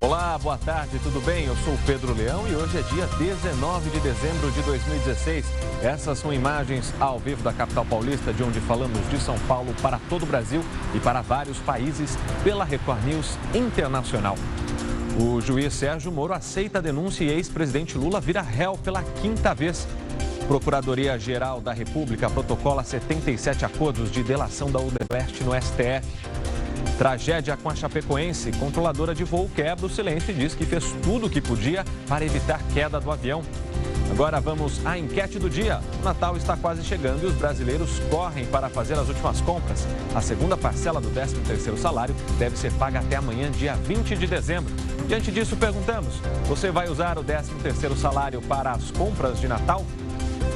Olá, boa tarde, tudo bem? Eu sou o Pedro Leão e hoje é dia 19 de dezembro de 2016. Essas são imagens ao vivo da capital paulista, de onde falamos de São Paulo para todo o Brasil e para vários países pela Record News Internacional. O juiz Sérgio Moro aceita a denúncia e ex-presidente Lula vira réu pela quinta vez. Procuradoria-Geral da República protocola 77 acordos de delação da Odebrecht no STF. Tragédia com a chapecoense. Controladora de voo quebra o silêncio e diz que fez tudo o que podia para evitar queda do avião. Agora vamos à enquete do dia. O Natal está quase chegando e os brasileiros correm para fazer as últimas compras. A segunda parcela do 13º salário deve ser paga até amanhã, dia 20 de dezembro. Diante disso, perguntamos: você vai usar o 13º salário para as compras de Natal?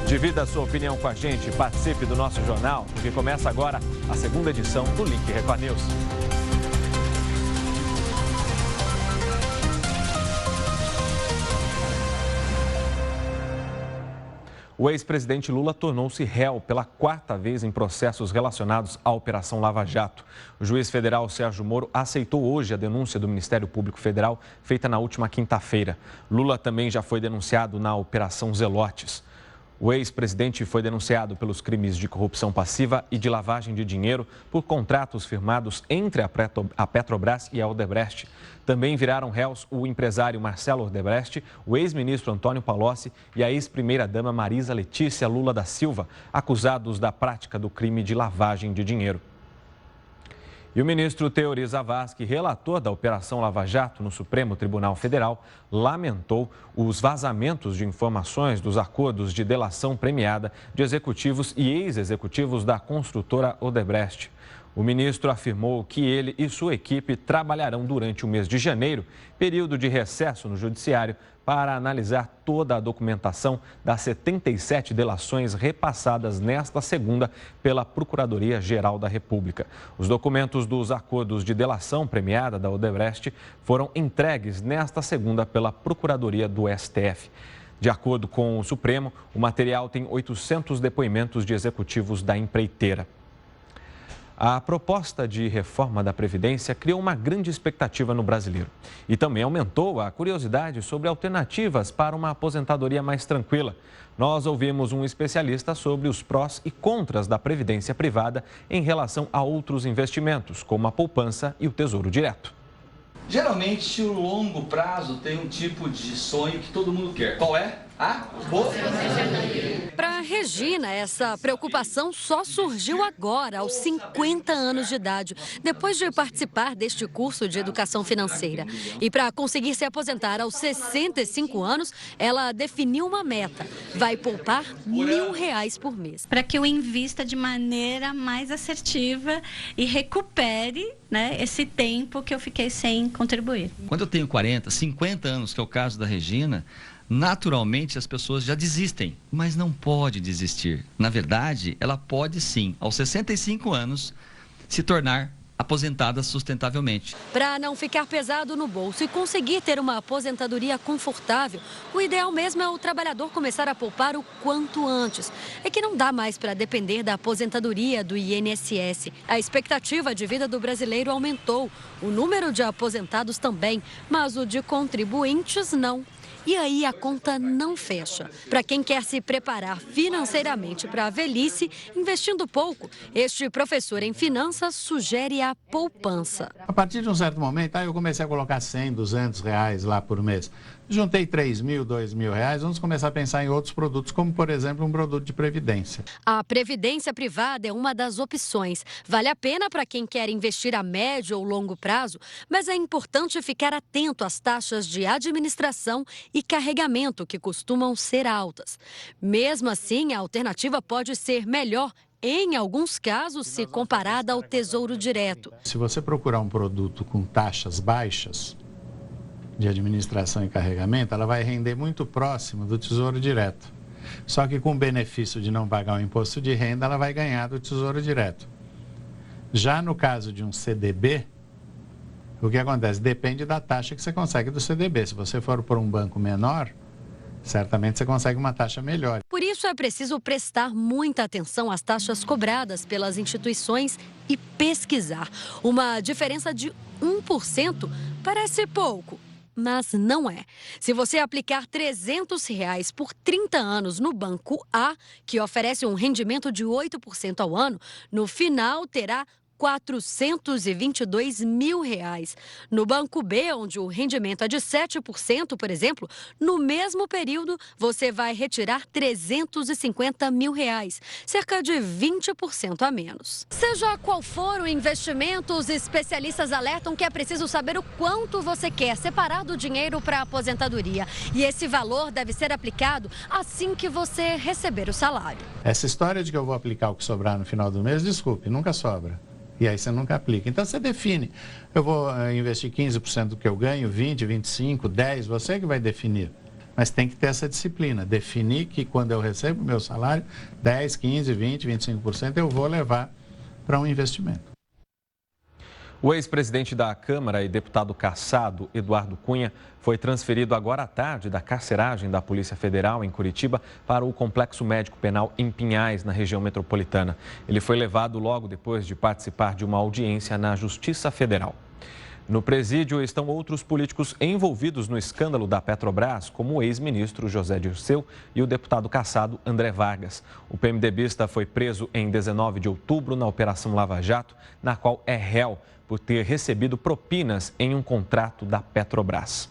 Divida a sua opinião com a gente, participe do nosso jornal, porque começa agora a segunda edição do Link Record News. O ex-presidente Lula tornou-se réu pela quarta vez em processos relacionados à Operação Lava Jato. O juiz federal Sérgio Moro aceitou hoje a denúncia do Ministério Público Federal feita na última quinta-feira. Lula também já foi denunciado na Operação Zelotes. O ex-presidente foi denunciado pelos crimes de corrupção passiva e de lavagem de dinheiro por contratos firmados entre a Petrobras e a Odebrecht. Também viraram réus o empresário Marcelo Odebrecht, o ex-ministro Antônio Palocci e a ex-primeira-dama Marisa Letícia Lula da Silva, acusados da prática do crime de lavagem de dinheiro. E o ministro Teori Zavascki, relator da Operação Lava Jato no Supremo Tribunal Federal, lamentou os vazamentos de informações dos acordos de delação premiada de executivos e ex-executivos da construtora Odebrecht. O ministro afirmou que ele e sua equipe trabalharão durante o mês de janeiro, período de recesso no judiciário, para analisar toda a documentação das 77 delações repassadas nesta segunda pela Procuradoria-Geral da República. Os documentos dos acordos de delação premiada da Odebrecht foram entregues nesta segunda pela Procuradoria do STF. De acordo com o Supremo, o material tem 800 depoimentos de executivos da empreiteira. A proposta de reforma da Previdência criou uma grande expectativa no brasileiro e também aumentou a curiosidade sobre alternativas para uma aposentadoria mais tranquila. Nós ouvimos um especialista sobre os prós e contras da Previdência privada em relação a outros investimentos, como a poupança e o Tesouro Direto. Geralmente, o longo prazo tem um tipo de sonho que todo mundo quer. Qual é? Para Regina, essa preocupação só surgiu agora, aos 50 anos de idade, depois de participar deste curso de educação financeira. E para conseguir se aposentar aos 65 anos, ela definiu uma meta: vai poupar R$1.000 por mês. Para que eu invista de maneira mais assertiva e recupere, esse tempo que eu fiquei sem contribuir. Quando eu tenho 40, 50 anos, que é o caso da Regina, naturalmente as pessoas já desistem, mas não pode desistir. Na verdade, ela pode sim, aos 65 anos, se tornar aposentada sustentavelmente. Para não ficar pesado no bolso e conseguir ter uma aposentadoria confortável, o ideal mesmo é o trabalhador começar a poupar o quanto antes. É que não dá mais para depender da aposentadoria do INSS. A expectativa de vida do brasileiro aumentou, o número de aposentados também, mas o de contribuintes não. E aí a conta não fecha. Para quem quer se preparar financeiramente para a velhice, investindo pouco, este professor em finanças sugere a poupança. A partir de um certo momento, eu comecei a colocar 100, 200 reais lá por mês. Juntei 3.000, 2.000 reais, vamos começar a pensar em outros produtos, como, por exemplo, um produto de previdência. A previdência privada é uma das opções. Vale a pena para quem quer investir a médio ou longo prazo, mas é importante ficar atento às taxas de administração e carregamento, que costumam ser altas. Mesmo assim, a alternativa pode ser melhor, em alguns casos, se comparada ao Tesouro Direto. Se você procurar um produto com taxas baixas de administração e carregamento, ela vai render muito próximo do Tesouro Direto. Só que com o benefício de não pagar o imposto de renda, ela vai ganhar do Tesouro Direto. Já no caso de um CDB, o que acontece? Depende da taxa que você consegue do CDB. Se você for por um banco menor, certamente você consegue uma taxa melhor. Por isso é preciso prestar muita atenção às taxas cobradas pelas instituições e pesquisar. Uma diferença de 1% parece pouco, mas não é. Se você aplicar R$ 300 por 30 anos no Banco A, que oferece um rendimento de 8% ao ano, no final terá R$ 422 mil. No Banco B, onde o rendimento é de 7%, por exemplo, no mesmo período você vai retirar R$ 350 mil, cerca de 20% a menos. Seja qual for o investimento, os especialistas alertam que é preciso saber o quanto você quer separar do dinheiro para a aposentadoria. E esse valor deve ser aplicado assim que você receber o salário. Essa história de que eu vou aplicar o que sobrar no final do mês, desculpe, nunca sobra. E aí você nunca aplica. Então você define, eu vou investir 15% do que eu ganho, 20, 25, 10, você que vai definir. Mas tem que ter essa disciplina, definir que quando eu recebo o meu salário, 10, 15, 20, 25% eu vou levar para um investimento. O ex-presidente da Câmara e deputado cassado, Eduardo Cunha, foi transferido agora à tarde da carceragem da Polícia Federal em Curitiba para o Complexo Médico Penal em Pinhais, na região metropolitana. Ele foi levado logo depois de participar de uma audiência na Justiça Federal. No presídio estão outros políticos envolvidos no escândalo da Petrobras, como o ex-ministro José Dirceu e o deputado cassado André Vargas. O PMDBista foi preso em 19 de outubro na Operação Lava Jato, na qual é réu por ter recebido propinas em um contrato da Petrobras.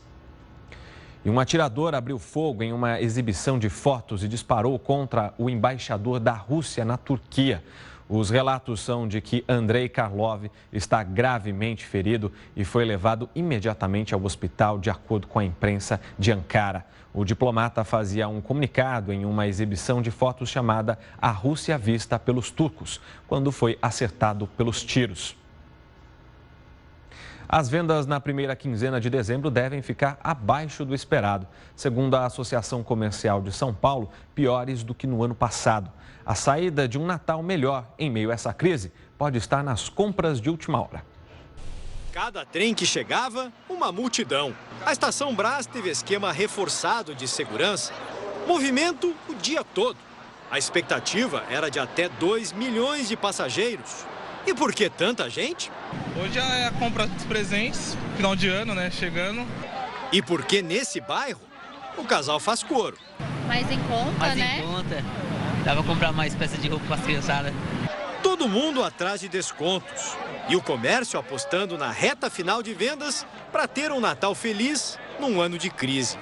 E um atirador abriu fogo em uma exibição de fotos e disparou contra o embaixador da Rússia na Turquia. Os relatos são de que Andrei Karlov está gravemente ferido e foi levado imediatamente ao hospital, de acordo com a imprensa de Ankara. O diplomata fazia um comunicado em uma exibição de fotos chamada A Rússia Vista pelos Turcos, quando foi acertado pelos tiros. As vendas na primeira quinzena de dezembro devem ficar abaixo do esperado. Segundo a Associação Comercial de São Paulo, piores do que no ano passado. A saída de um Natal melhor em meio a essa crise pode estar nas compras de última hora. Cada trem que chegava, uma multidão. A Estação Brás teve esquema reforçado de segurança. Movimento o dia todo. A expectativa era de até 2 milhões de passageiros. E por que tanta gente? Hoje é a compra dos presentes, final de ano, né, chegando. E porque nesse bairro, o casal faz coro. Mais em conta, né? Mais em conta. Dá pra comprar mais peças de roupa para as criançadas. Todo mundo atrás de descontos. E o comércio apostando na reta final de vendas para ter um Natal feliz num ano de crise.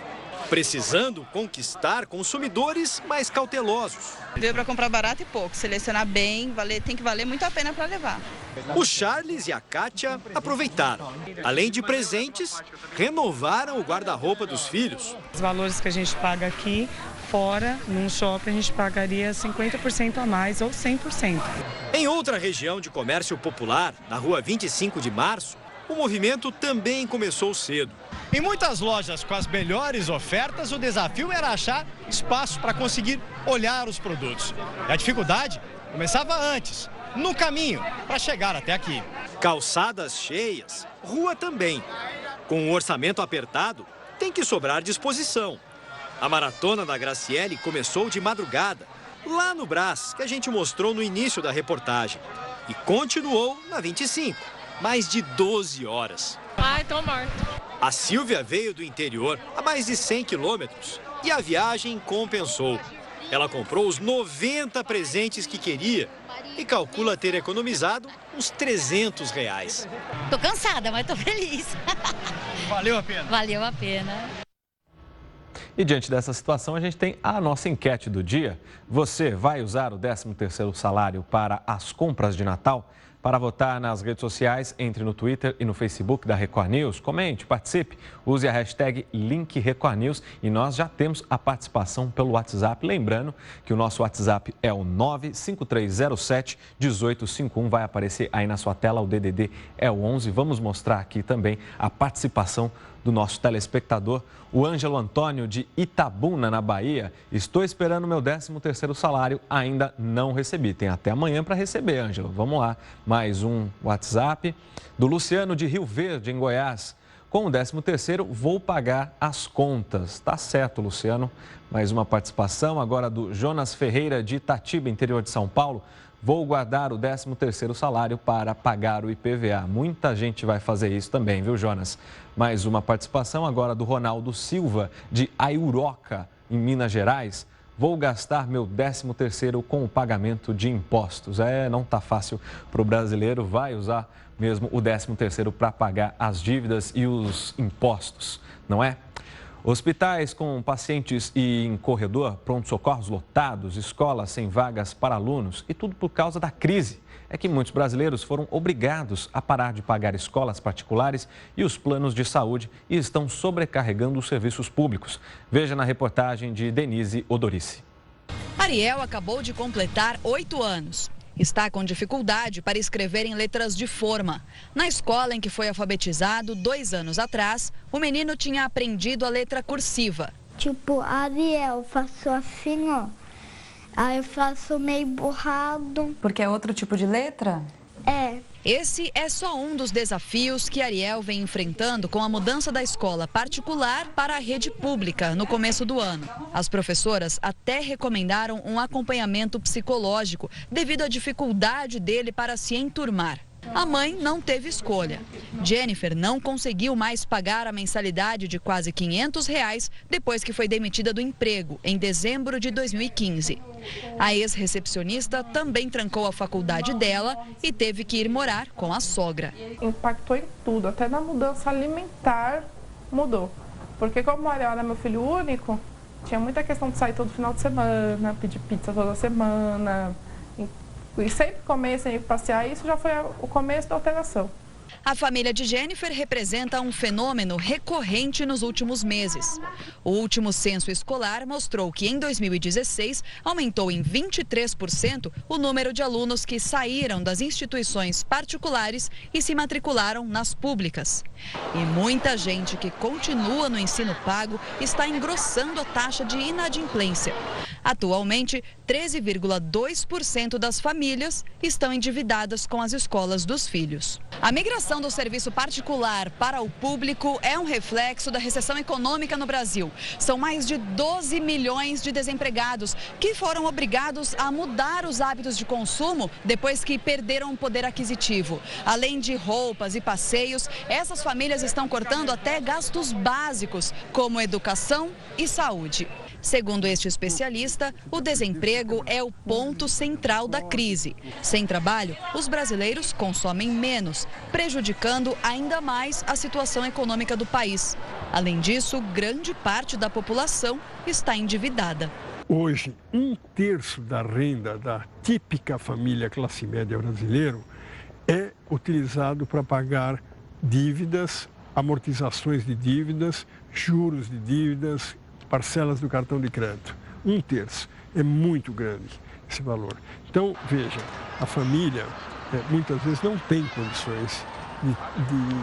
Precisando conquistar consumidores mais cautelosos. Deu para comprar barato e pouco, selecionar bem, tem que valer muito a pena para levar. O Charles e a Kátia aproveitaram. Além de presentes, renovaram o guarda-roupa dos filhos. Os valores que a gente paga aqui, fora, num shopping, a gente pagaria 50% a mais ou 100%. Em outra região de comércio popular, na rua 25 de março, o movimento também começou cedo. Em muitas lojas com as melhores ofertas, o desafio era achar espaço para conseguir olhar os produtos. E a dificuldade começava antes, no caminho, para chegar até aqui. Calçadas cheias, rua também. Com o orçamento apertado, tem que sobrar disposição. A maratona da Graciele começou de madrugada, lá no Brás, que a gente mostrou no início da reportagem. E continuou na 25, mais de 12 horas. Ai, tô morto. A Silvia veio do interior a mais de 100 quilômetros e a viagem compensou. Ela comprou os 90 presentes que queria e calcula ter economizado uns R$300. Tô cansada, mas tô feliz. Valeu a pena? Valeu a pena. E diante dessa situação, a gente tem a nossa enquete do dia. Você vai usar o 13º salário para as compras de Natal? Para votar nas redes sociais, entre no Twitter e no Facebook da Record News. Comente, participe, use a hashtag #LinkRecordNews e nós já temos a participação pelo WhatsApp. Lembrando que o nosso WhatsApp é o 95307-1851. Vai aparecer aí na sua tela, o DDD é o 11. Vamos mostrar aqui também a participação do nosso telespectador, o Ângelo Antônio de Itabuna, na Bahia. Estou esperando meu 13º salário, ainda não recebi. Tem até amanhã para receber, Ângelo. Vamos lá, mais um WhatsApp. Do Luciano de Rio Verde, em Goiás. Com o 13º, vou pagar as contas. Tá certo, Luciano. Mais uma participação agora do Jonas Ferreira de Itatiba, interior de São Paulo. Vou guardar o 13º salário para pagar o IPVA. Muita gente vai fazer isso também, viu, Jonas? Mais uma participação agora do Ronaldo Silva, de Aiuroca, em Minas Gerais. Vou gastar meu 13º com o pagamento de impostos. Não está fácil para o brasileiro, vai usar mesmo o 13º para pagar as dívidas e os impostos, não é? Hospitais com pacientes e em corredor, pronto-socorros lotados, escolas sem vagas para alunos e tudo por causa da crise. É que muitos brasileiros foram obrigados a parar de pagar escolas particulares e os planos de saúde e estão sobrecarregando os serviços públicos. Veja na reportagem de Denise Odorici. Ariel acabou de completar 8 anos. Está com dificuldade para escrever em letras de forma. Na escola em que foi alfabetizado 2 anos atrás, o menino tinha aprendido a letra cursiva. Tipo, Ariel, faço assim, ó. Aí eu faço meio borrado. Porque é outro tipo de letra? É. Esse é só um dos desafios que Ariel vem enfrentando com a mudança da escola particular para a rede pública no começo do ano. As professoras até recomendaram um acompanhamento psicológico devido à dificuldade dele para se enturmar. A mãe não teve escolha. Jennifer não conseguiu mais pagar a mensalidade de quase R$500 depois que foi demitida do emprego em dezembro de 2015. A ex-recepcionista também trancou a faculdade dela e teve que ir morar com a sogra. Impactou em tudo, até na mudança alimentar mudou. Porque como o Ariel era meu filho único, tinha muita questão de sair todo final de semana, pedir pizza toda semana. E sempre comer, sempre passear, isso já foi o começo da alteração. A família de Jennifer representa um fenômeno recorrente nos últimos meses. O último censo escolar mostrou que em 2016 aumentou em 23% o número de alunos que saíram das instituições particulares e se matricularam nas públicas. E muita gente que continua no ensino pago está engrossando a taxa de inadimplência. Atualmente, 13,2% das famílias estão endividadas com as escolas dos filhos. A migração do serviço particular para o público é um reflexo da recessão econômica no Brasil. São mais de 12 milhões de desempregados que foram obrigados a mudar os hábitos de consumo depois que perderam o poder aquisitivo. Além de roupas e passeios, essas famílias estão cortando até gastos básicos, como educação e saúde. Segundo este especialista, o desemprego é o ponto central da crise. Sem trabalho, os brasileiros consomem menos, prejudicando ainda mais a situação econômica do país. Além disso, grande parte da população está endividada. Hoje, 1/3 da renda da típica família classe média brasileira é utilizado para pagar dívidas, amortizações de dívidas, juros de dívidas, parcelas do cartão de crédito. 1/3. É muito grande esse valor. Então, veja, a família muitas vezes não tem condições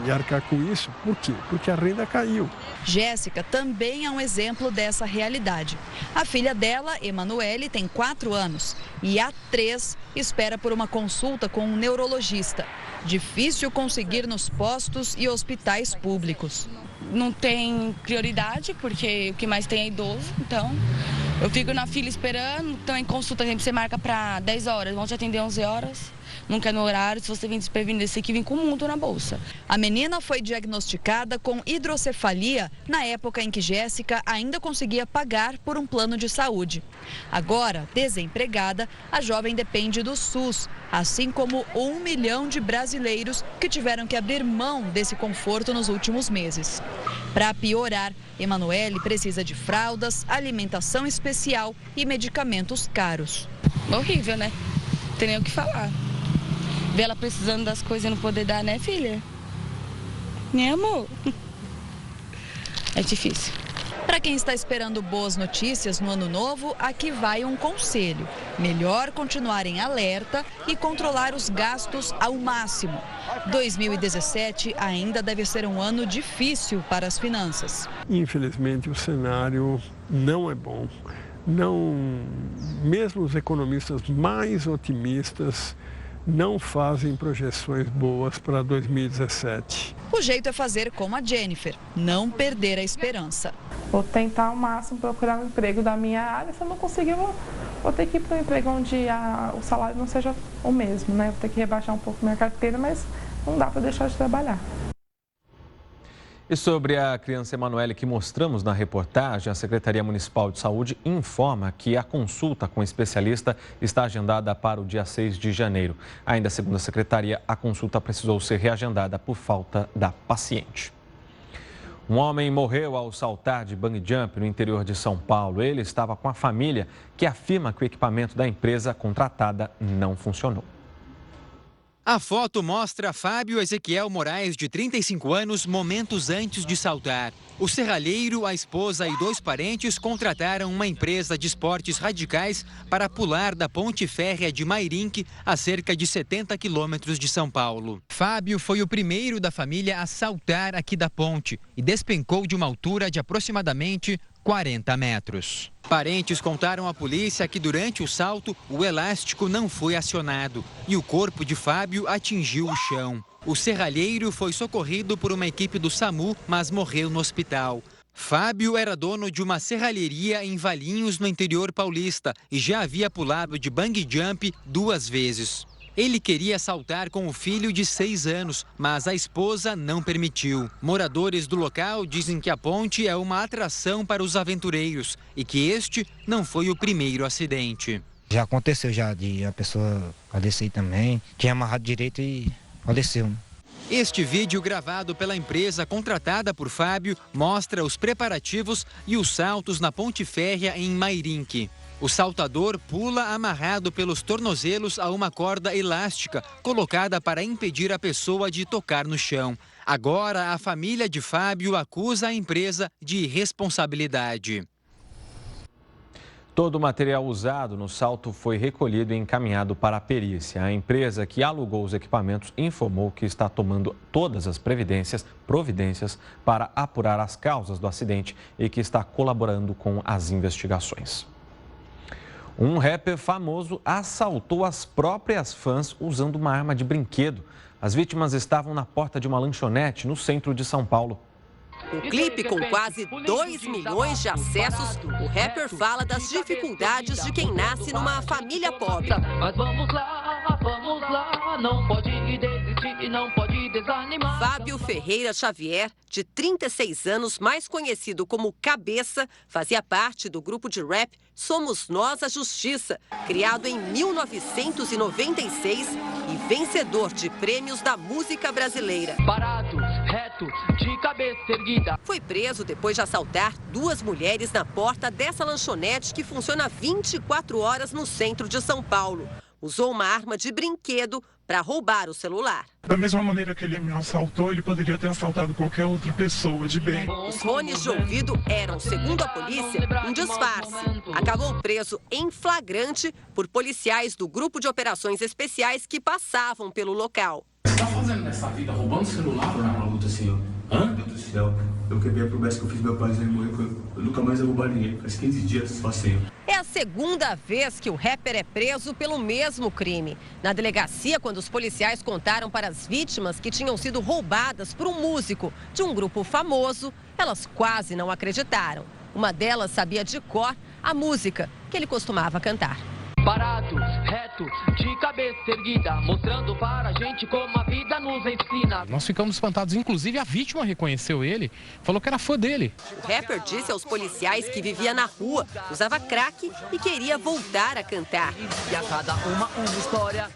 de arcar com isso. Por quê? Porque a renda caiu. Jéssica também é um exemplo dessa realidade. A filha dela, Emanuele, tem 4 anos e há 3 espera por uma consulta com um neurologista. Difícil conseguir nos postos e hospitais públicos. Não tem prioridade, porque o que mais tem é idoso, então eu fico na fila esperando. Então em consulta, você marca para 10 horas, vão te atender 11 horas, nunca é no horário. Se você vem desprevenido, você tem que vir com multa na bolsa. A menina foi diagnosticada com hidrocefalia na época em que Jéssica ainda conseguia pagar por um plano de saúde. Agora, desempregada, a jovem depende do SUS, assim como 1 milhão de brasileiros que tiveram que abrir mão desse conforto nos últimos meses. Para piorar, Emanuele precisa de fraldas, alimentação especial e medicamentos caros. Horrível, né? Não tem nem o que falar. Ver ela precisando das coisas e não poder dar, né, filha? Meu amor. É difícil. Para quem está esperando boas notícias no ano novo, aqui vai um conselho. Melhor continuar em alerta e controlar os gastos ao máximo. 2017 ainda deve ser um ano difícil para as finanças. Infelizmente, o cenário não é bom. Mesmo os economistas mais otimistas não fazem projeções boas para 2017. O jeito é fazer como a Jennifer, não perder a esperança. Vou tentar ao máximo procurar um emprego da minha área. Se eu não conseguir, eu vou vou ter que ir para um emprego onde o salário não seja o mesmo, né? Vou ter que rebaixar um pouco minha carteira, mas não dá para deixar de trabalhar. E sobre a criança Emanuele que mostramos na reportagem, a Secretaria Municipal de Saúde informa que a consulta com o especialista está agendada para o dia 6 de janeiro. Ainda segundo a Secretaria, a consulta precisou ser reagendada por falta da paciente. Um homem morreu ao saltar de bungee jump no interior de São Paulo. Ele estava com a família, que afirma que o equipamento da empresa contratada não funcionou. A foto mostra Fábio Ezequiel Moraes, de 35 anos, momentos antes de saltar. O serralheiro, a esposa e 2 parentes contrataram uma empresa de esportes radicais para pular da ponte férrea de Mairinque, a cerca de 70 quilômetros de São Paulo. Fábio foi o primeiro da família a saltar aqui da ponte e despencou de uma altura de aproximadamente 40 metros. Parentes contaram à polícia que durante o salto o elástico não foi acionado e o corpo de Fábio atingiu o chão. O serralheiro foi socorrido por uma equipe do SAMU, mas morreu no hospital. Fábio era dono de uma serralheria em Valinhos, no interior paulista, e já havia pulado de bungee jump 2 vezes. Ele queria saltar com o filho de 6 anos, mas a esposa não permitiu. Moradores do local dizem que a ponte é uma atração para os aventureiros e que este não foi o primeiro acidente. Já aconteceu de a pessoa falecer também, tinha amarrado direito e faleceu. Este vídeo, gravado pela empresa contratada por Fábio, mostra os preparativos e os saltos na ponte férrea em Mairinque. O saltador pula amarrado pelos tornozelos a uma corda elástica colocada para impedir a pessoa de tocar no chão. Agora, a família de Fábio acusa a empresa de irresponsabilidade. Todo o material usado no salto foi recolhido e encaminhado para a perícia. A empresa que alugou os equipamentos informou que está tomando todas as providências para apurar as causas do acidente e que está colaborando com as investigações. Um rapper famoso assaltou as próprias fãs usando uma arma de brinquedo. As vítimas estavam na porta de uma lanchonete no centro de São Paulo. Um clipe com quase 2 milhões de acessos, o rapper fala das dificuldades de quem nasce numa família pobre. Mas vamos lá, não pode desistir, não pode desanimar. Fábio Ferreira Xavier, de 36 anos, mais conhecido como Cabeça, fazia parte do grupo de rap Somos Nós a Justiça, criado em 1996 e vencedor de prêmios da música brasileira. Parado, reto, de cabeça erguida. Foi preso depois de assaltar 2 mulheres na porta dessa lanchonete que funciona 24 horas no centro de São Paulo. Usou uma arma de brinquedo para roubar o celular. Da mesma maneira que ele me assaltou, ele poderia ter assaltado qualquer outra pessoa de bem. Os fones de ouvido eram, segundo a polícia, um disfarce. Acabou preso em flagrante por policiais do Grupo de Operações Especiais que passavam pelo local. Você tá fazendo nessa vida, roubando celular ou na luta assim, ó? Hã? Meu Deus do céu, eu quebrei a promessa que eu fiz meu pai, ele morreu, eu nunca mais vou roubar ninguém. Faz 15 dias só assim. É a segunda vez que o rapper é preso pelo mesmo crime. Na delegacia, quando os policiais contaram para as vítimas que tinham sido roubadas por um músico de um grupo famoso, elas quase não acreditaram. Uma delas sabia de cor a música que ele costumava cantar. Parado, reto, de cabeça erguida, mostrando para a gente como a vida nos ensina. Nós ficamos espantados, inclusive a vítima reconheceu ele, falou que era fã dele. O rapper disse aos policiais que vivia na rua, usava crack e queria voltar a cantar. E a cada uma história.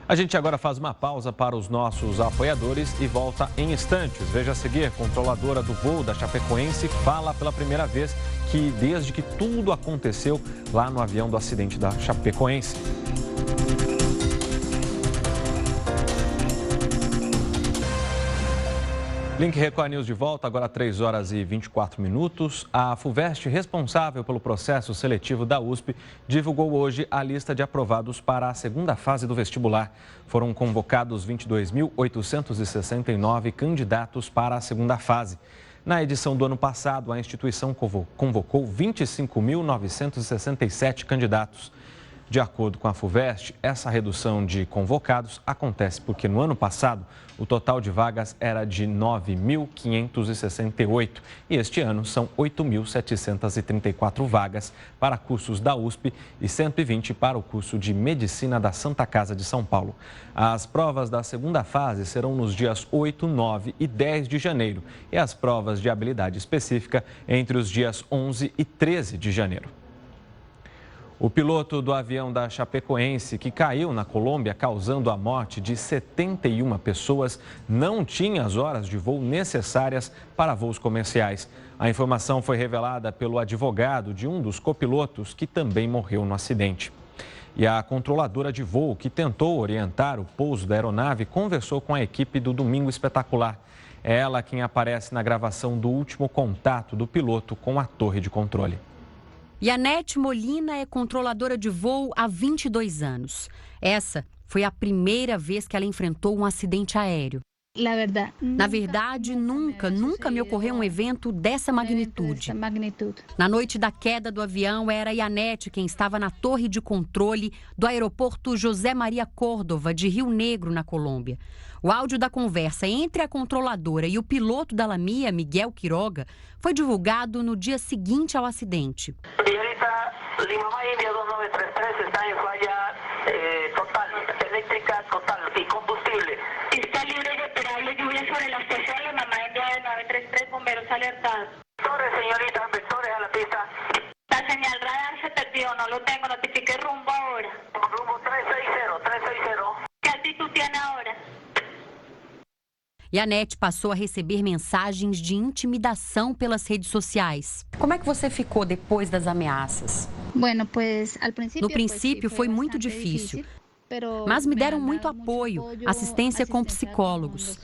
A gente agora faz uma pausa para os nossos apoiadores e volta em instantes. Veja a seguir, controladora do voo da Chapecoense fala pela primeira vez que desde que tudo aconteceu lá no avião do acidente da Chapecoense. Link Record News de volta, agora 3 horas e 24 minutos. A FUVEST, responsável pelo processo seletivo da USP, divulgou hoje a lista de aprovados para a segunda fase do vestibular. Foram convocados 22.869 candidatos para a segunda fase. Na edição do ano passado, a instituição convocou 25.967 candidatos. De acordo com a FUVEST, essa redução de convocados acontece porque no ano passado o total de vagas era de 9.568 e este ano são 8.734 vagas para cursos da USP e 120 para o curso de Medicina da Santa Casa de São Paulo. As provas da segunda fase serão nos dias 8, 9 e 10 de janeiro e as provas de habilidade específica entre os dias 11 e 13 de janeiro. O piloto do avião da Chapecoense, que caiu na Colômbia, causando a morte de 71 pessoas, não tinha as horas de voo necessárias para voos comerciais. A informação foi revelada pelo advogado de um dos copilotos, que também morreu no acidente. E a controladora de voo, que tentou orientar o pouso da aeronave, conversou com a equipe do Domingo Espetacular. É ela quem aparece na gravação do último contato do piloto com a torre de controle. Yanete Molina é controladora de voo há 22 anos. Essa foi a primeira vez que ela enfrentou um acidente aéreo. Na verdade, nunca me ocorreu um evento dessa magnitude. Na noite da queda do avião, era Yanete quem estava na torre de controle do aeroporto José Maria Córdova, de Rio Negro, na Colômbia. O áudio da conversa entre a controladora e o piloto da LAMIA, Miguel Quiroga, foi divulgado no dia seguinte ao acidente. Señorita, Lima India 2933 está em falha total, elétrica total e combustível. Está libre de operable lluvia sobre la estación Lima India 933, bomberos alertados. Vectores, señorita, vectores a la pista. La señal radar se perdió, no lo tengo, notifique rumbo ahora. Rumbo 360. ¿Qué altitud tiene ahora? Yanete passou a receber mensagens de intimidação pelas redes sociais. Como é que você ficou depois das ameaças? No princípio foi muito difícil, mas me deram muito apoio, assistência com psicólogos.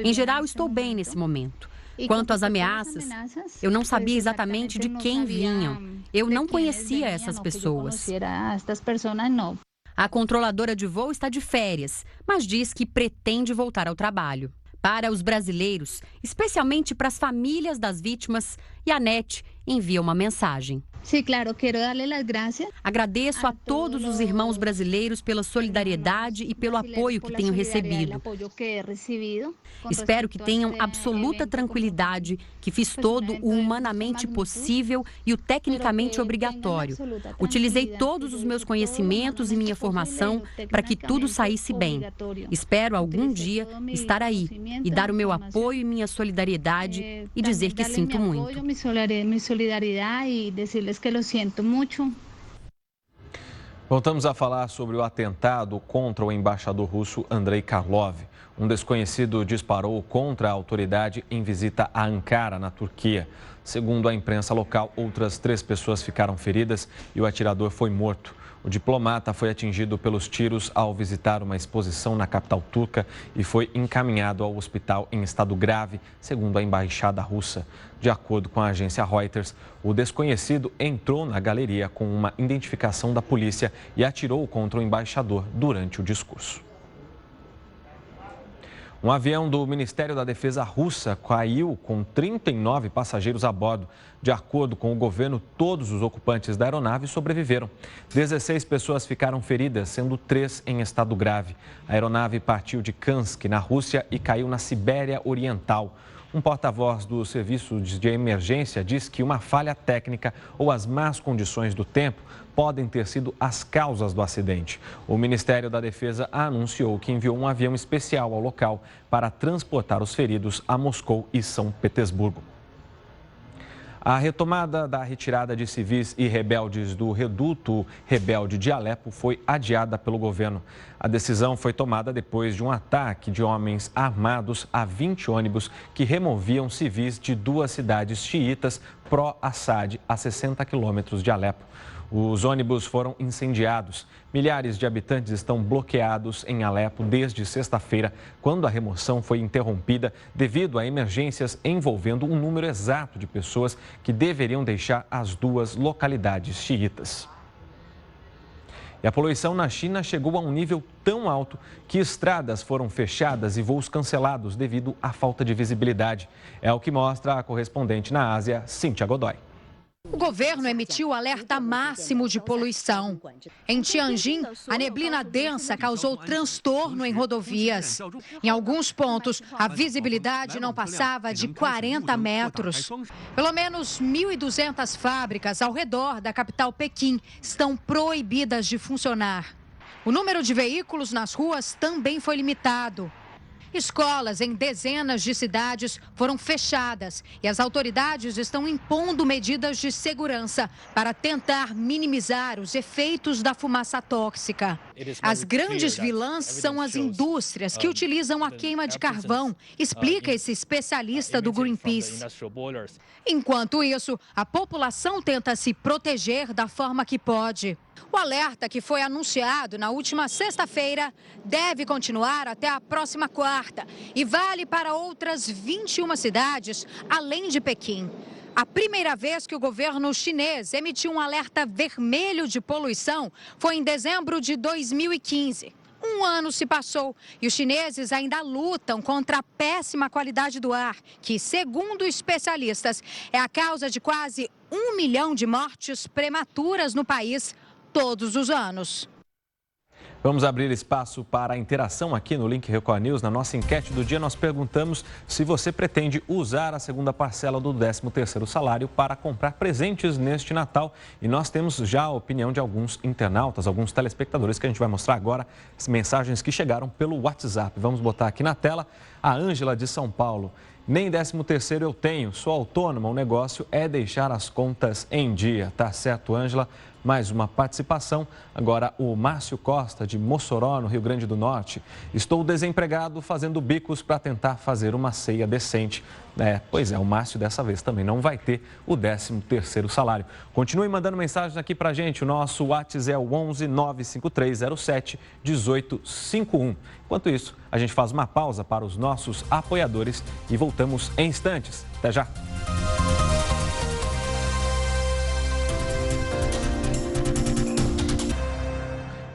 Em geral, estou bem nesse momento. Quanto às ameaças, eu não sabia exatamente de quem vinham. Eu não conhecia essas pessoas. A controladora de voo está de férias, mas diz que pretende voltar ao trabalho. Para os brasileiros, especialmente para as famílias das vítimas, Yanete envia uma mensagem. Agradeço a todos os irmãos brasileiros pela solidariedade e pelo apoio que tenho recebido. Espero que tenham absoluta tranquilidade que fiz todo o humanamente possível e o tecnicamente obrigatório. Utilizei todos os meus conhecimentos e minha formação para que tudo saísse bem. Espero algum dia estar aí e dar o meu apoio e minha solidariedade e dizer que sinto muito. Que lo siento mucho. Voltamos a falar sobre o atentado contra o embaixador russo Andrei Karlov. Um desconhecido disparou contra a autoridade em visita a Ankara, na Turquia. Segundo a imprensa local, outras 3 pessoas ficaram feridas e o atirador foi morto. O diplomata foi atingido pelos tiros ao visitar uma exposição na capital turca e foi encaminhado ao hospital em estado grave, segundo a embaixada russa. De acordo com a agência Reuters, o desconhecido entrou na galeria com uma identificação da polícia e atirou contra o embaixador durante o discurso. Um avião do Ministério da Defesa russa caiu com 39 passageiros a bordo. De acordo com o governo, todos os ocupantes da aeronave sobreviveram. 16 pessoas ficaram feridas, sendo 3 em estado grave. A aeronave partiu de Kansk, na Rússia, e caiu na Sibéria Oriental. Um porta-voz do serviço de emergência diz que uma falha técnica ou as más condições do tempo podem ter sido as causas do acidente. O Ministério da Defesa anunciou que enviou um avião especial ao local para transportar os feridos a Moscou e São Petersburgo. A retomada da retirada de civis e rebeldes do reduto rebelde de Alepo foi adiada pelo governo. A decisão foi tomada depois de um ataque de homens armados a 20 ônibus que removiam civis de 2 cidades xiitas pró-Assad, a 60 quilômetros de Alepo. Os ônibus foram incendiados. Milhares de habitantes estão bloqueados em Alepo desde sexta-feira, quando a remoção foi interrompida devido a emergências envolvendo um número exato de pessoas que deveriam deixar as 2 localidades xiitas. E a poluição na China chegou a um nível tão alto que estradas foram fechadas e voos cancelados devido à falta de visibilidade. É o que mostra a correspondente na Ásia, Cíntia Godoy. O governo emitiu o alerta máximo de poluição. Em Tianjin, a neblina densa causou transtorno em rodovias. Em alguns pontos, a visibilidade não passava de 40 metros. Pelo menos 1.200 fábricas ao redor da capital Pequim estão proibidas de funcionar. O número de veículos nas ruas também foi limitado. Escolas em dezenas de cidades foram fechadas e as autoridades estão impondo medidas de segurança para tentar minimizar os efeitos da fumaça tóxica. As grandes vilãs são as indústrias que utilizam a queima de carvão, explica esse especialista do Greenpeace. Enquanto isso, a população tenta se proteger da forma que pode. O alerta, que foi anunciado na última sexta-feira, deve continuar até a próxima quarta e vale para outras 21 cidades, além de Pequim. A primeira vez que o governo chinês emitiu um alerta vermelho de poluição foi em dezembro de 2015. Um ano se passou e os chineses ainda lutam contra a péssima qualidade do ar, que, segundo especialistas, é a causa de quase 1 milhão de mortes prematuras no país todos os anos. Vamos abrir espaço para a interação aqui no Link Record News. Na nossa enquete do dia, nós perguntamos se você pretende usar a segunda parcela do 13º salário para comprar presentes neste Natal. E nós temos já a opinião de alguns internautas, alguns telespectadores, que a gente vai mostrar agora, as mensagens que chegaram pelo WhatsApp. Vamos botar aqui na tela a Ângela de São Paulo. Nem 13º eu tenho, sou autônoma, o negócio é deixar as contas em dia. Tá certo, Ângela? Mais uma participação. Agora, o Márcio Costa, de Mossoró, no Rio Grande do Norte. Estou desempregado, fazendo bicos para tentar fazer uma ceia decente. Pois é, o Márcio dessa vez também não vai ter o 13º salário. Continue mandando mensagens aqui para a gente. O nosso WhatsApp é o 11 95307 1851. Enquanto isso, a gente faz uma pausa para os nossos apoiadores e voltamos em instantes. Até já!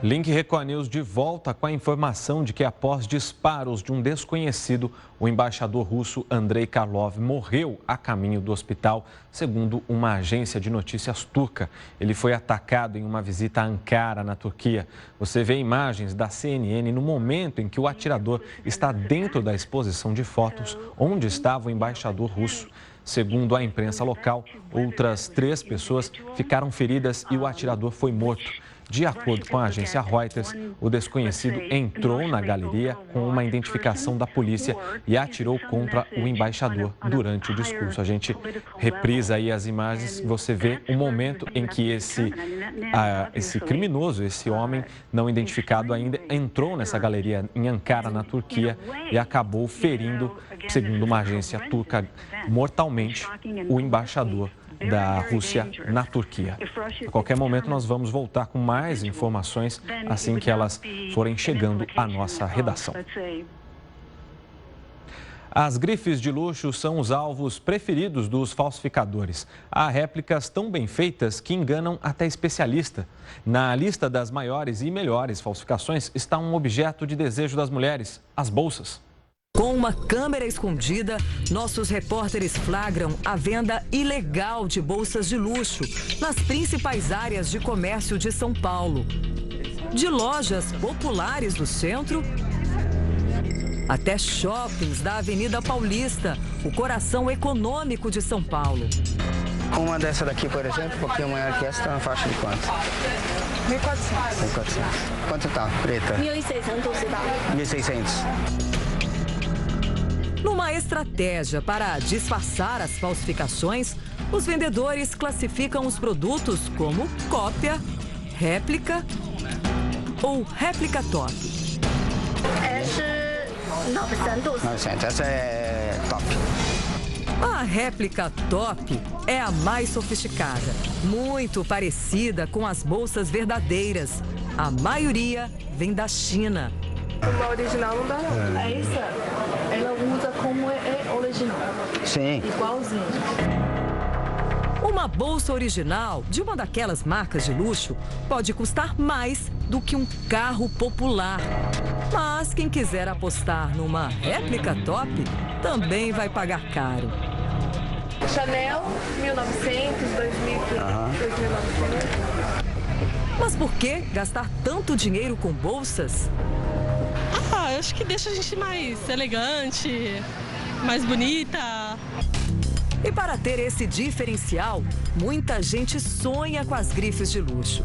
Link Record News de volta com a informação de que, após disparos de um desconhecido, o embaixador russo Andrei Karlov morreu a caminho do hospital, segundo uma agência de notícias turca. Ele foi atacado em uma visita a Ankara, na Turquia. Você vê imagens da CNN no momento em que o atirador está dentro da exposição de fotos onde estava o embaixador russo. Segundo a imprensa local, outras 3 pessoas ficaram feridas e o atirador foi morto. De acordo com a agência Reuters, o desconhecido entrou na galeria com uma identificação da polícia e atirou contra o embaixador durante o discurso. A gente reprisa aí as imagens, você vê o momento em que esse criminoso, esse homem não identificado ainda, entrou nessa galeria em Ankara, na Turquia, e acabou ferindo, segundo uma agência turca, mortalmente o embaixador da Rússia na Turquia. A qualquer momento nós vamos voltar com mais informações assim que elas forem chegando à nossa redação. As grifes de luxo são os alvos preferidos dos falsificadores. Há réplicas tão bem feitas que enganam até especialista. Na lista das maiores e melhores falsificações está um objeto de desejo das mulheres, as bolsas. Com uma câmera escondida, nossos repórteres flagram a venda ilegal de bolsas de luxo nas principais áreas de comércio de São Paulo. De lojas populares do centro até shoppings da Avenida Paulista, o coração econômico de São Paulo. Uma dessa daqui, por exemplo, um pouquinho maior que essa, está na faixa de quanto? 1.400. 1.400. Quanto tá, preta? 1.600. 1.600. Numa estratégia para disfarçar as falsificações, os vendedores classificam os produtos como cópia, réplica ou réplica top. Essa é 900, essa é top. A réplica top é a mais sofisticada, muito parecida com as bolsas verdadeiras. A maioria vem da China. Uma original não dá não. É isso? Ela usa como é original. Sim. Igualzinho. Uma bolsa original de uma daquelas marcas de luxo pode custar mais do que um carro popular. Mas quem quiser apostar numa réplica top também vai pagar caro. Chanel, 1900, 2500, 2900. Mas por que gastar tanto dinheiro com bolsas? Eu acho que deixa a gente mais elegante, mais bonita. E para ter esse diferencial, muita gente sonha com as grifes de luxo.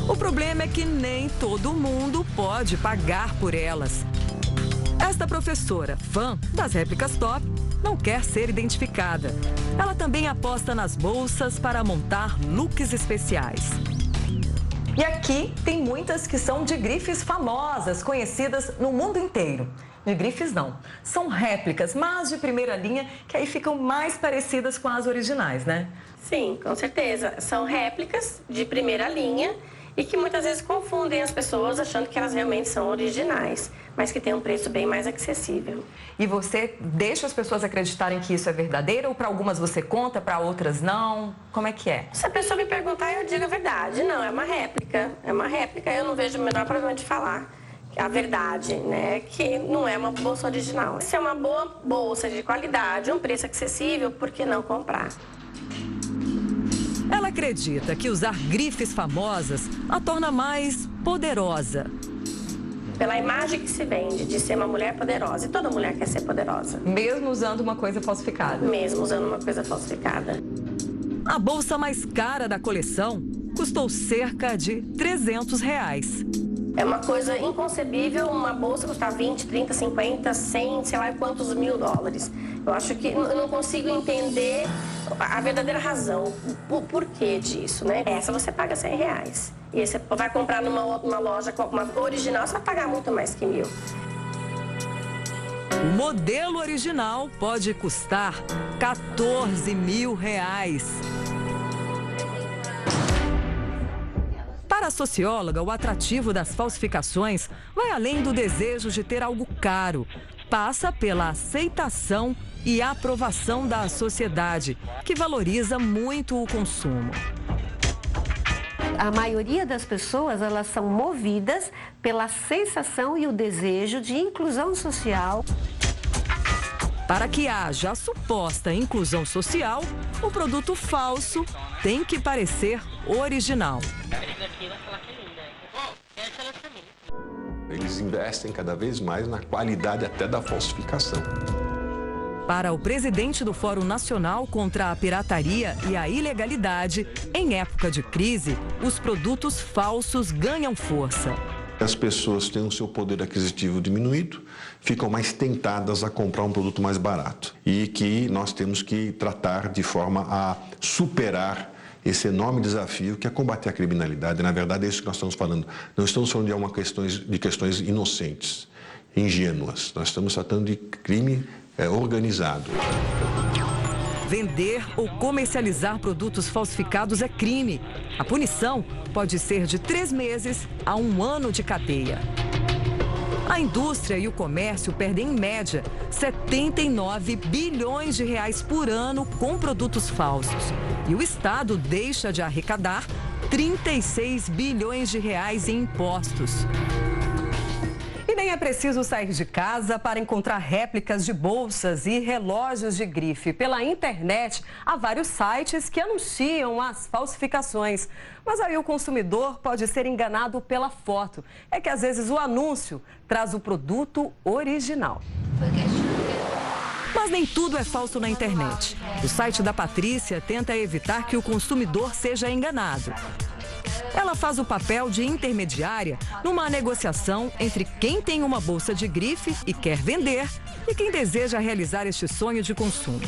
O problema é que nem todo mundo pode pagar por elas. Esta professora, fã das réplicas top, não quer ser identificada. Ela também aposta nas bolsas para montar looks especiais. E aqui tem muitas que são de grifes famosas, conhecidas no mundo inteiro. De grifes não, são réplicas, mas de primeira linha, que aí ficam mais parecidas com as originais, né? Sim, com certeza. São réplicas de primeira linha e que muitas vezes confundem as pessoas achando que elas realmente são originais, mas que tem um preço bem mais acessível. E você deixa as pessoas acreditarem que isso é verdadeiro ou para algumas você conta, para outras não? Como é que é? Se a pessoa me perguntar, eu digo a verdade. Não, é uma réplica. É uma réplica, eu não vejo o menor problema de falar a verdade, né? Que não é uma bolsa original. Se é uma boa bolsa de qualidade, um preço acessível, por que não comprar? Ela acredita que usar grifes famosas a torna mais poderosa. Pela imagem que se vende de ser uma mulher poderosa. E toda mulher quer ser poderosa. Mesmo usando uma coisa falsificada. Mesmo usando uma coisa falsificada. A bolsa mais cara da coleção custou cerca de R$300. É uma coisa inconcebível uma bolsa custar 20, 30, 50, 100, sei lá quantos mil dólares. Eu acho que eu não consigo entender a verdadeira razão, o porquê disso, né? Essa você paga R$100. E você vai comprar numa loja uma original, você vai pagar muito mais que 1.000. O modelo original pode custar R$14.000. Para a socióloga, o atrativo das falsificações vai além do desejo de ter algo caro. Passa pela aceitação e aprovação da sociedade, que valoriza muito o consumo. A maioria das pessoas, elas são movidas pela sensação e o desejo de inclusão social. Para que haja a suposta inclusão social, o produto falso tem que parecer original. Eles investem cada vez mais na qualidade até da falsificação. Para o presidente do Fórum Nacional contra a Pirataria e a Ilegalidade, em época de crise, os produtos falsos ganham força. As pessoas têm o seu poder aquisitivo diminuído, ficam mais tentadas a comprar um produto mais barato. E que nós temos que tratar de forma a superar esse enorme desafio que é combater a criminalidade. Na verdade, é isso que nós estamos falando. Não estamos falando de questões inocentes, ingênuas. Nós estamos tratando de crime organizado. Vender ou comercializar produtos falsificados é crime. A punição pode ser de 3 meses a 1 ano de cadeia. A indústria e o comércio perdem, em média, 79 bilhões de reais por ano com produtos falsos. E o Estado deixa de arrecadar 36 bilhões de reais em impostos. E nem é preciso sair de casa para encontrar réplicas de bolsas e relógios de grife. Pela internet, há vários sites que anunciam as falsificações. Mas aí o consumidor pode ser enganado pela foto. É que às vezes o anúncio traz o produto original. Mas nem tudo é falso na internet. O site da Patrícia tenta evitar que o consumidor seja enganado. Ela faz o papel de intermediária numa negociação entre quem tem uma bolsa de grife e quer vender e quem deseja realizar este sonho de consumo.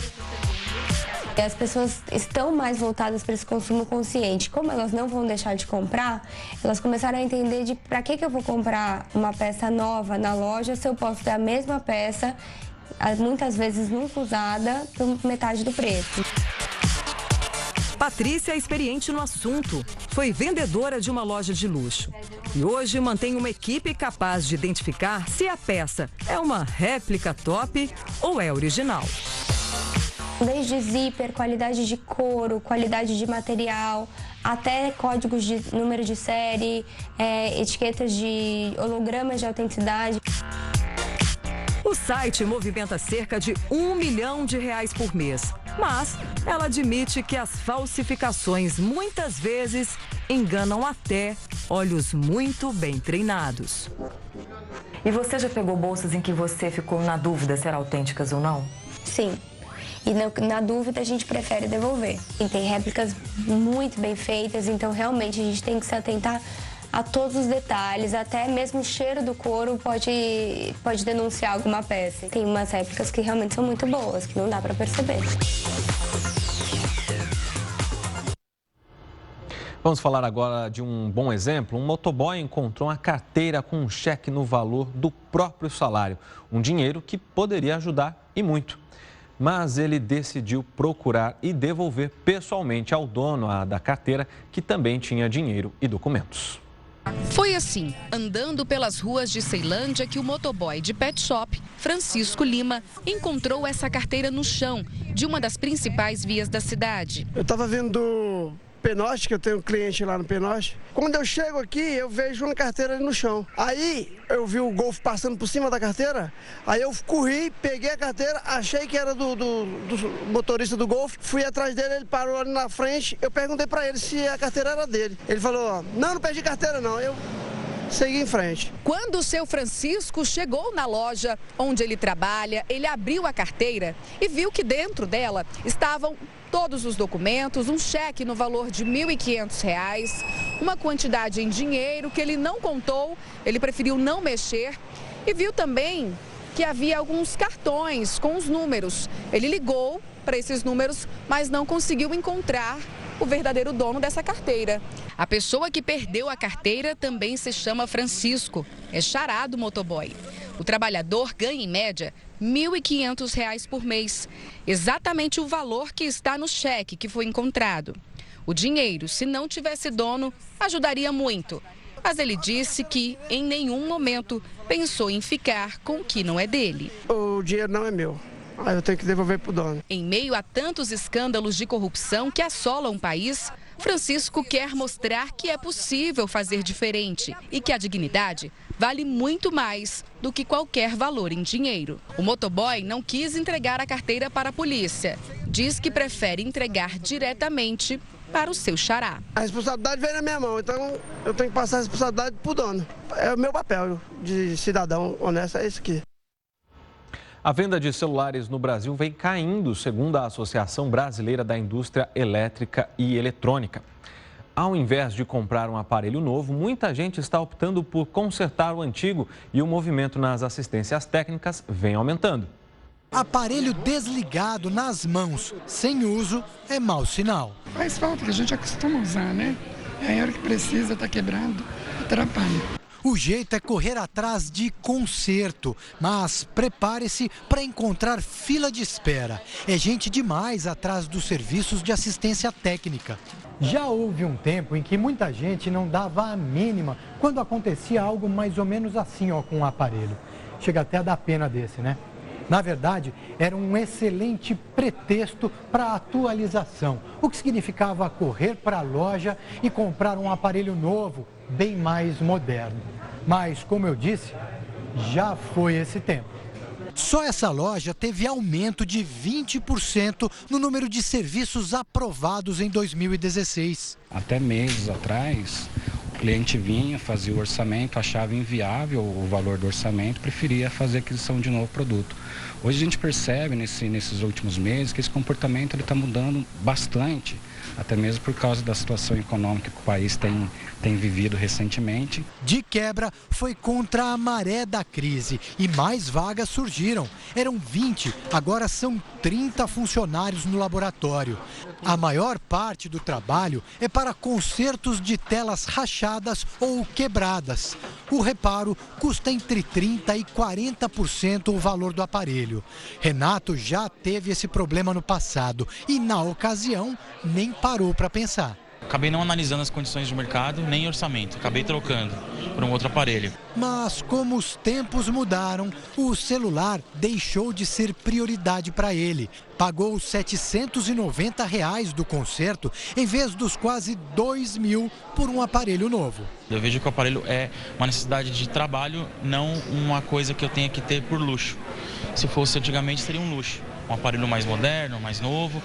As pessoas estão mais voltadas para esse consumo consciente. Como elas não vão deixar de comprar, elas começaram a entender de para que eu vou comprar uma peça nova na loja se eu posso ter a mesma peça, muitas vezes nunca usada, por metade do preço. Patrícia é experiente no assunto. Foi vendedora de uma loja de luxo. E hoje mantém uma equipe capaz de identificar se a peça é uma réplica top ou é original. Desde zíper, qualidade de couro, qualidade de material, até códigos de número de série, etiquetas de hologramas de autenticidade. O site movimenta cerca de R$1 milhão por mês. Mas ela admite que as falsificações muitas vezes enganam até olhos muito bem treinados. E você já pegou bolsas em que você ficou na dúvida se eram autênticas ou não? Sim. E na dúvida a gente prefere devolver. E tem réplicas muito bem feitas, então realmente a gente tem que se atentar a todos os detalhes, até mesmo o cheiro do couro pode denunciar alguma peça. Tem umas réplicas que realmente são muito boas, que não dá para perceber. Vamos falar agora de um bom exemplo. Um motoboy encontrou uma carteira com um cheque no valor do próprio salário. Um dinheiro que poderia ajudar e muito. Mas ele decidiu procurar e devolver pessoalmente ao dono da carteira, que também tinha dinheiro e documentos. Foi assim, andando pelas ruas de Ceilândia, que o motoboy de pet shop, Francisco Lima, encontrou essa carteira no chão de uma das principais vias da cidade. Eu estava vendo Penoche, que eu tenho um cliente lá no Penoche. Quando eu chego aqui, eu vejo uma carteira ali no chão. Aí eu vi o Golf passando por cima da carteira, aí eu corri, peguei a carteira, achei que era do motorista do Golf, fui atrás dele, ele parou ali na frente, eu perguntei pra ele se a carteira era dele. Ele falou, não perdi carteira não, eu segui em frente. Quando o seu Francisco chegou na loja onde ele trabalha, ele abriu a carteira e viu que dentro dela estavam todos os documentos, um cheque no valor de R$ 1.500, uma quantidade em dinheiro que ele não contou, ele preferiu não mexer, e viu também que havia alguns cartões com os números. Ele ligou para esses números, mas não conseguiu encontrar o verdadeiro dono dessa carteira. A pessoa que perdeu a carteira também se chama Francisco, é xará do motoboy. O trabalhador ganha, em média, R$ 1.500 por mês, exatamente o valor que está no cheque que foi encontrado. O dinheiro, se não tivesse dono, ajudaria muito. Mas ele disse que, em nenhum momento, pensou em ficar com o que não é dele. O dinheiro não é meu. Aí eu tenho que devolver para o dono. Em meio a tantos escândalos de corrupção que assolam o país, Francisco quer mostrar que é possível fazer diferente e que a dignidade vale muito mais do que qualquer valor em dinheiro. O motoboy não quis entregar a carteira para a polícia. Diz que prefere entregar diretamente para o seu xará. A responsabilidade vem na minha mão, então eu tenho que passar a responsabilidade para o dono. É o meu papel de cidadão honesto, é isso aqui. A venda de celulares no Brasil vem caindo, segundo a Associação Brasileira da Indústria Elétrica e Eletrônica. Ao invés de comprar um aparelho novo, muita gente está optando por consertar o antigo e o movimento nas assistências técnicas vem aumentando. Aparelho desligado nas mãos, sem uso, é mau sinal. Faz falta, que a gente acostuma a usar, né? É a hora que precisa, está quebrando, atrapalha. O jeito é correr atrás de conserto, mas prepare-se para encontrar fila de espera. É gente demais atrás dos serviços de assistência técnica. Já houve um tempo em que muita gente não dava a mínima quando acontecia algo mais ou menos assim com o aparelho. Chega até a dar pena desse, né? Na verdade, era um excelente pretexto para atualização, o que significava correr para a loja e comprar um aparelho novo, bem mais moderno. Mas, como eu disse, já foi esse tempo. Só essa loja teve aumento de 20% no número de serviços aprovados em 2016. Até meses atrás, o cliente vinha, fazia o orçamento, achava inviável o valor do orçamento, preferia fazer aquisição de novo produto. Hoje a gente percebe nesses últimos meses que esse comportamento está mudando bastante, até mesmo por causa da situação econômica que o país tem vivido recentemente. De quebra, foi contra a maré da crise e mais vagas surgiram. Eram 20, agora são 30 funcionários no laboratório. A maior parte do trabalho é para consertos de telas rachadas ou quebradas. O reparo custa entre 30% e 40% o valor do aparelho. Renato já teve esse problema no passado e, na ocasião, nem parou para pensar. Acabei não analisando as condições de mercado, nem orçamento. Acabei trocando por um outro aparelho. Mas como os tempos mudaram, o celular deixou de ser prioridade para ele. Pagou R$ 790 do conserto, em vez dos quase 2 mil por um aparelho novo. Eu vejo que o aparelho é uma necessidade de trabalho, não uma coisa que eu tenha que ter por luxo. Se fosse antigamente, seria um luxo. Um aparelho mais moderno, mais novo.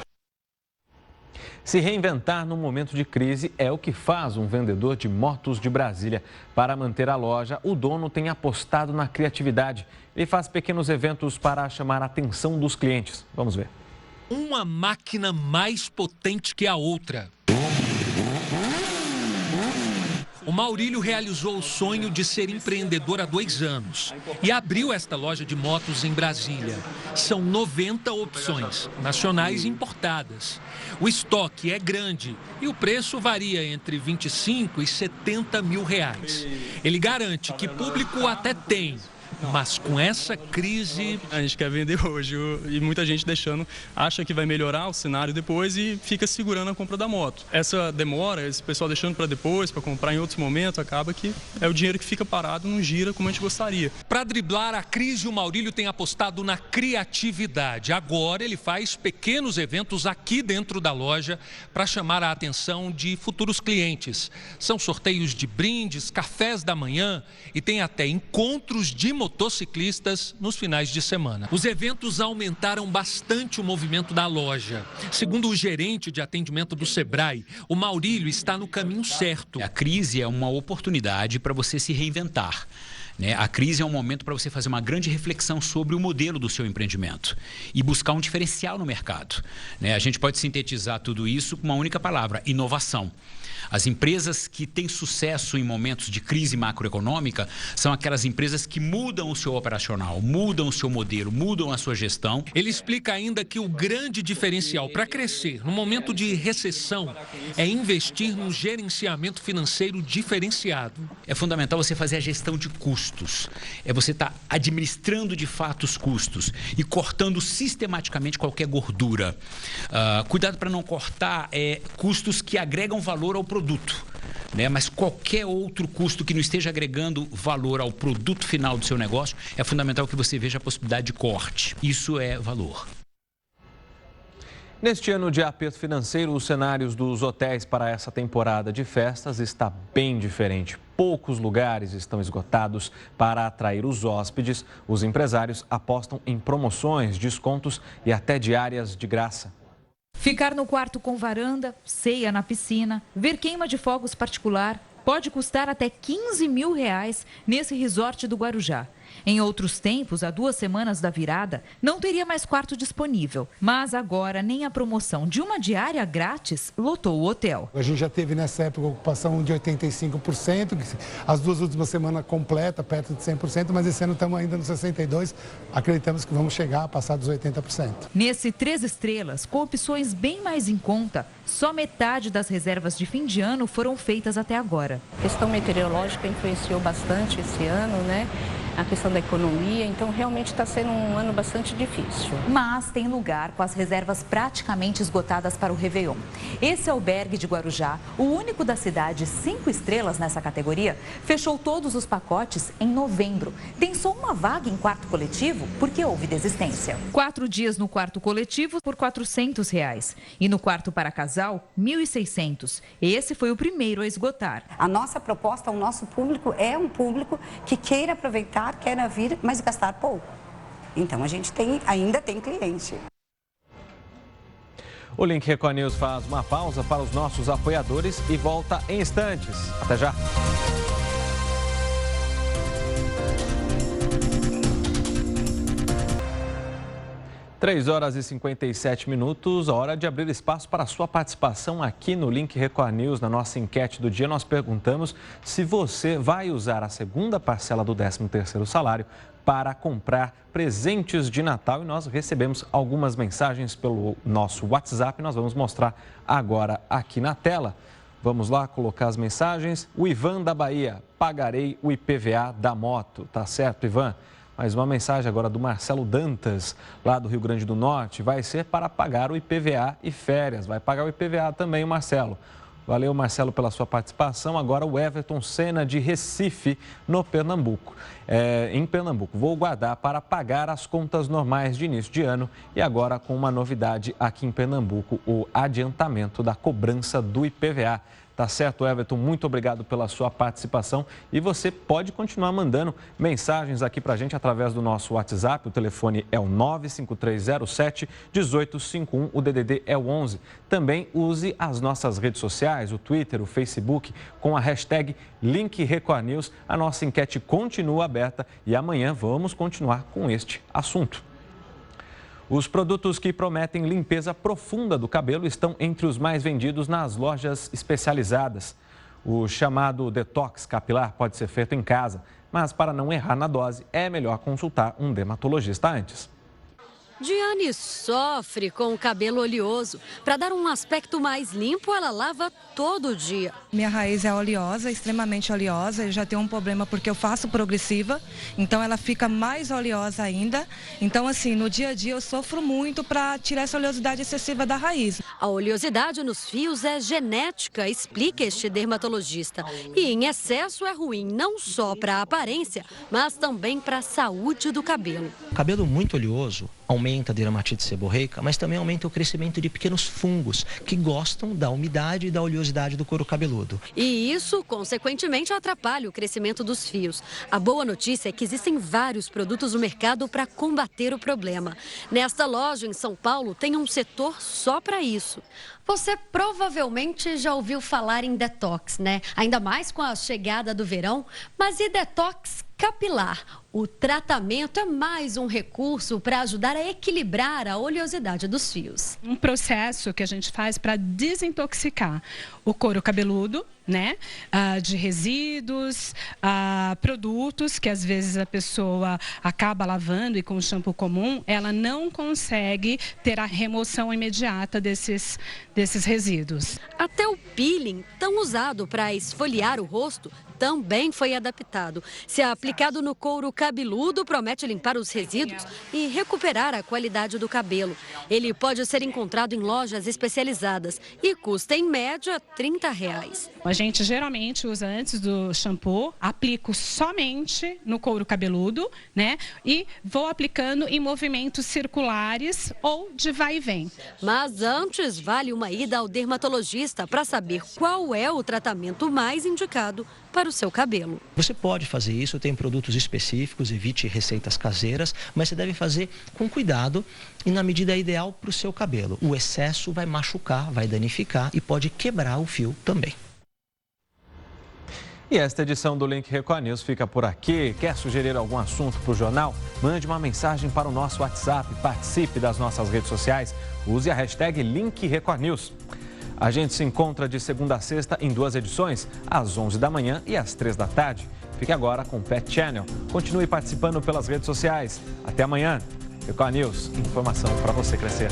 Se reinventar num momento de crise é o que faz um vendedor de motos de Brasília. Para manter a loja, o dono tem apostado na criatividade. Ele faz pequenos eventos para chamar a atenção dos clientes. Vamos ver. Uma máquina mais potente que a outra. O Maurílio realizou o sonho de ser empreendedor há 2 anos e abriu esta loja de motos em Brasília. São 90 opções, nacionais e importadas. O estoque é grande e o preço varia entre 25 e 70 mil reais. Ele garante que público até tem. Mas com essa crise... A gente quer vender hoje e muita gente acha que vai melhorar o cenário depois e fica segurando a compra da moto. Essa demora, esse pessoal deixando para depois, para comprar em outros momentos, acaba que é o dinheiro que fica parado, não gira como a gente gostaria. Para driblar a crise, o Maurílio tem apostado na criatividade. Agora ele faz pequenos eventos aqui dentro da loja para chamar a atenção de futuros clientes. São sorteios de brindes, cafés da manhã e tem até encontros de motociclistas nos finais de semana. Os eventos aumentaram bastante o movimento da loja. Segundo o gerente de atendimento do Sebrae, o Maurílio está no caminho certo. A crise é uma oportunidade para você se reinventar. A crise é um momento para você fazer uma grande reflexão sobre o modelo do seu empreendimento e buscar um diferencial no mercado. A gente pode sintetizar tudo isso com uma única palavra: inovação. As empresas que têm sucesso em momentos de crise macroeconômica são aquelas empresas que mudam o seu operacional, mudam o seu modelo, mudam a sua gestão. Ele explica ainda que o grande diferencial para crescer no momento de recessão é investir no gerenciamento financeiro diferenciado. É fundamental você fazer a gestão de custos. É você estar administrando de fato os custos e cortando sistematicamente qualquer gordura. Cuidado para não cortar custos que agregam valor ao produto. Mas qualquer outro custo que não esteja agregando valor ao produto final do seu negócio, é fundamental que você veja a possibilidade de corte. Isso é valor. Neste ano de aperto financeiro, os cenários dos hotéis para essa temporada de festas está bem diferente. Poucos lugares estão esgotados. Para atrair os hóspedes, os empresários apostam em promoções, descontos e até diárias de graça. Ficar no quarto com varanda, ceia na piscina, ver queima de fogos particular pode custar até R$15 mil nesse resort do Guarujá. Em outros tempos, há 2 semanas da virada, não teria mais quarto disponível. Mas agora, nem a promoção de uma diária grátis lotou o hotel. A gente já teve nessa época ocupação de 85%, as 2 últimas semanas completa, perto de 100%, mas esse ano estamos ainda nos 62%. Acreditamos que vamos chegar a passar dos 80%. Nesse 3 estrelas, com opções bem mais em conta, só metade das reservas de fim de ano foram feitas até agora. A questão meteorológica influenciou bastante esse ano, a questão da economia, então realmente está sendo um ano bastante difícil. Mas tem lugar com as reservas praticamente esgotadas para o Réveillon. Esse albergue de Guarujá, o único da cidade 5 estrelas nessa categoria, fechou todos os pacotes em novembro. Tem só uma vaga em quarto coletivo porque houve desistência. 4 dias no quarto coletivo por R$400 e no quarto para casal, R$1.600. Esse foi o primeiro a esgotar. A nossa proposta, o nosso público é um público que queira aproveitar, queira vir, mas gastar pouco. Então a gente ainda tem cliente. O Link Record News faz uma pausa para os nossos apoiadores e volta em instantes. Até já! Três horas e 57 minutos, hora de abrir espaço para a sua participação aqui no Link Record News. Na nossa enquete do dia, nós perguntamos se você vai usar a segunda parcela do 13º salário para comprar presentes de Natal. E nós recebemos algumas mensagens pelo nosso WhatsApp. Nós vamos mostrar agora aqui na tela. Vamos lá colocar as mensagens. O Ivan da Bahia: pagarei o IPVA da moto. Tá certo, Ivan? Mais uma mensagem agora do Marcelo Dantas, lá do Rio Grande do Norte. Vai ser para pagar o IPVA e férias. Vai pagar o IPVA também, o Marcelo. Valeu, Marcelo, pela sua participação. Agora o Everton Senna, de Recife, no Pernambuco. Em Pernambuco, vou guardar para pagar as contas normais de início de ano e agora com uma novidade aqui em Pernambuco, o adiantamento da cobrança do IPVA. Tá certo, Everton? Muito obrigado pela sua participação e você pode continuar mandando mensagens aqui para a gente através do nosso WhatsApp. O telefone é o 95307-1851, o DDD é o 11. Também use as nossas redes sociais, o Twitter, o Facebook, com a hashtag LinkRecoaNews. A nossa enquete continua aberta e amanhã vamos continuar com este assunto. Os produtos que prometem limpeza profunda do cabelo estão entre os mais vendidos nas lojas especializadas. O chamado detox capilar pode ser feito em casa, mas para não errar na dose, é melhor consultar um dermatologista antes. Diane sofre com o cabelo oleoso. Para dar um aspecto mais limpo, ela lava todo dia. Minha raiz é oleosa, extremamente oleosa. Eu já tenho um problema porque eu faço progressiva, então ela fica mais oleosa ainda. Então, assim, no dia a dia eu sofro muito para tirar essa oleosidade excessiva da raiz. A oleosidade nos fios é genética, explica este dermatologista. E em excesso é ruim não só para a aparência, mas também para a saúde do cabelo. O cabelo muito oleoso aumenta a dermatite seborreica, mas também aumenta o crescimento de pequenos fungos que gostam da umidade e da oleosidade do couro cabeludo. E isso, consequentemente, atrapalha o crescimento dos fios. A boa notícia é que existem vários produtos no mercado para combater o problema. Nesta loja em São Paulo tem um setor só para isso. Você provavelmente já ouviu falar em detox, né? Ainda mais com a chegada do verão. Mas e detox capilar? O tratamento é mais um recurso para ajudar a equilibrar a oleosidade dos fios. Um processo que a gente faz para desintoxicar o couro cabeludo, né? De resíduos, produtos que às vezes a pessoa acaba lavando e com o shampoo comum, ela não consegue ter a remoção imediata desses resíduos. Até o peeling, tão usado para esfoliar o rosto, também foi adaptado. Se aplicado no couro cabeludo, promete limpar os resíduos e recuperar a qualidade do cabelo. Ele pode ser encontrado em lojas especializadas e custa, em média, R$30. A gente geralmente usa antes do shampoo, aplico somente no couro cabeludo, né? E vou aplicando em movimentos circulares ou de vai e vem. Mas antes, vale uma ida ao dermatologista para saber qual é o tratamento mais indicado para o seu cabelo. Você pode fazer isso, tem produtos específicos, evite receitas caseiras, mas você deve fazer com cuidado e na medida ideal para o seu cabelo. O excesso vai machucar, vai danificar e pode quebrar o fio também. E esta edição do Link Record News fica por aqui. Quer sugerir algum assunto para o jornal? Mande uma mensagem para o nosso WhatsApp, participe das nossas redes sociais, use a hashtag Link Record News. A gente se encontra de segunda a sexta em 2 edições, às 11 da manhã e às 3 da tarde. Fique agora com o Pet Channel. Continue participando pelas redes sociais. Até amanhã. Record News, informação para você crescer.